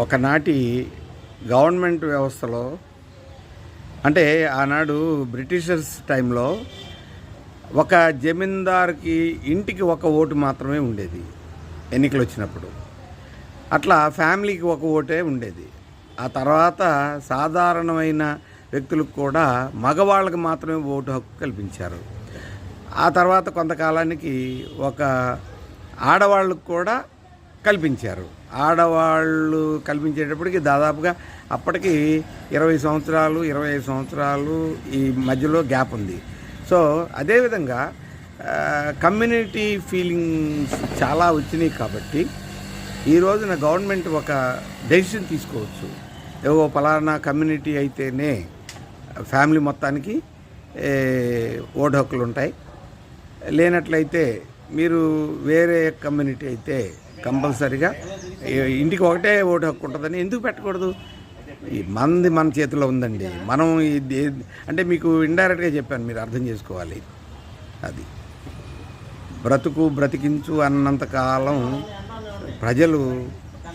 ఒకనాటి గవర్నమెంట్ వ్యవస్థలో, అంటే ఆనాడు బ్రిటిషర్స్ టైంలో ఒక జమీందార్కి ఇంటికి ఒక ఓటు మాత్రమే ఉండేది ఎన్నికలు వచ్చినప్పుడు. అట్లా ఫ్యామిలీకి ఒక ఓటే ఉండేది. ఆ తర్వాత సాధారణమైన వ్యక్తులకు కూడా మగవాళ్ళకి మాత్రమే ఓటు హక్కు కల్పించారు. ఆ తర్వాత కొంతకాలానికి ఒక ఆడవాళ్ళకు కూడా కల్పించారు. ఆడవాళ్ళు కల్పించేటప్పటికి దాదాపుగా అప్పటికి 20 సంవత్సరాలు 25 సంవత్సరాలు ఈ మధ్యలో గ్యాప్ ఉంది. సో అదేవిధంగా కమ్యూనిటీ ఫీలింగ్స్ చాలా వచ్చినాయి. కాబట్టి ఈ రోజున గవర్నమెంట్ ఒక డెసిషన్ తీసుకోవచ్చు. ఏవో పలానా కమ్యూనిటీ అయితేనే ఫ్యామిలీ మొత్తానికి ఓటు హక్కులు ఉంటాయి, లేనట్లయితే మీరు వేరే కమ్యూనిటీ అయితే కంపల్సరీగా ఇంటికి ఒకటే ఓటు హక్కు ఉంటుందని ఎందుకు పెట్టకూడదు? ఈ మన చేతిలో ఉందండి. మనం అంటే మీకు ఇండైరెక్ట్గా చెప్పాను, మీరు అర్థం చేసుకోవాలి. అది బ్రతికించు అన్నంతకాలం ప్రజలు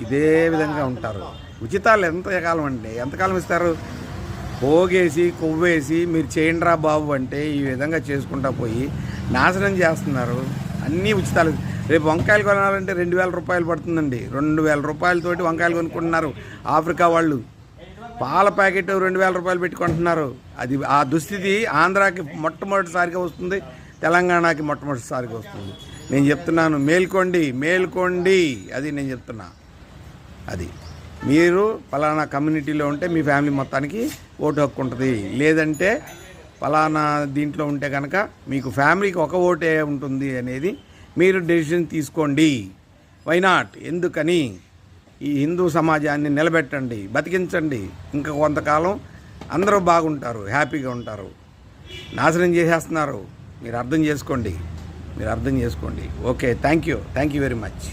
ఇదే విధంగా ఉంటారు. ఉచితాలు ఎంతకాలం అంటే ఎంతకాలం ఇస్తారు? పోగేసి కొవ్వేసి మీరు చేయండిరా బాబు అంటే ఈ విధంగా చేసుకుంటా పోయి నాశనం చేస్తున్నారు. అన్నీ ఉచితాలు. రేపు వంకాయలు కొనాలంటే 2,000 రూపాయలు పడుతుందండి. 2,000 రూపాయలతోటి వంకాయలు కొనుక్కుంటున్నారు ఆఫ్రికా వాళ్ళు. పాల ప్యాకెట్ 2,000 రూపాయలు పెట్టుకుంటున్నారు. అది ఆ దుస్థితి ఆంధ్రాకి మొట్టమొదటిసారిగా వస్తుంది, తెలంగాణకి మొట్టమొదటిసారిగా వస్తుంది. నేను చెప్తున్నాను, మేల్కోండి. అది నేను చెప్తున్నా. అది మీరు పలానా కమ్యూనిటీలో ఉంటే మీ ఫ్యామిలీ మొత్తానికి ఓటు హక్కు ఉంటుంది, లేదంటే పలానా దీంట్లో ఉంటే కనుక మీకు ఫ్యామిలీకి ఒక ఓటే ఉంటుంది అనేది మీరు డెసిషన్ తీసుకోండి. Why not? ఎందుకని? ఈ హిందూ సమాజాన్ని నిలబెట్టండి, బతికించండి. ఇంకా కొంతకాలం అందరూ బాగుంటారు, హ్యాపీగా ఉంటారు. నాశనం చేసేస్తున్నారు. మీరు అర్థం చేసుకోండి. Okay, thank you very much.